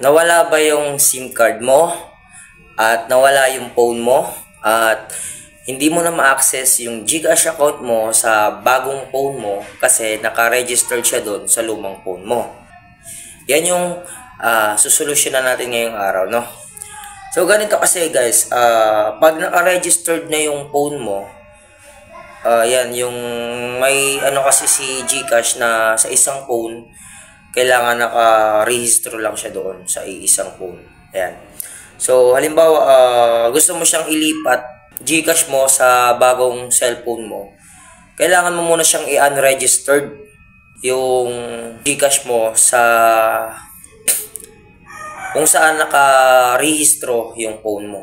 nawala ba yung SIM card mo at nawala yung phone mo at hindi mo na ma-access yung GCash account mo sa bagong phone mo kasi naka-registered siya doon sa lumang phone mo. Yan yung susolusyonan natin ngayong araw, no? So, ganito kasi guys, pag naka-registered na yung phone mo, yan, yung may ano kasi si GCash na sa isang phone, kailangan naka-rehistro lang siya doon sa isang phone. Ayan. So, halimbawa, gusto mo siyang ilipat GCash mo sa bagong cellphone mo. Kailangan mo muna siyang i-unregistered yung GCash mo sa kung saan naka-rehistro yung phone mo.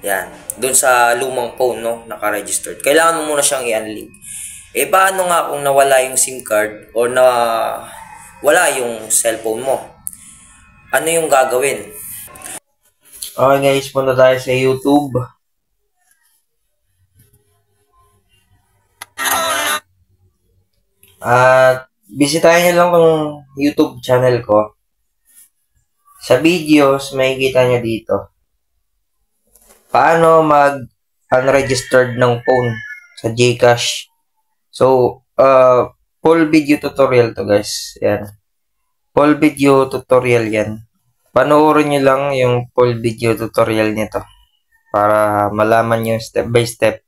Yan. Doon sa lumang phone, no? Naka-registered. Kailangan mo muna siyang i-unlink. Paano nga kung nawala yung SIM card or na wala yung cellphone mo? Ano yung gagawin? Okay guys, punta tayo sa YouTube. At bisitahin nyo lang kung YouTube channel ko. Sa videos, makikita nyo dito. Paano mag-unregistered ng phone sa GCash. So, full video tutorial to guys. Yan. Full video tutorial yan. Panoorin nyo lang yung full video tutorial nito para malaman nyo step by step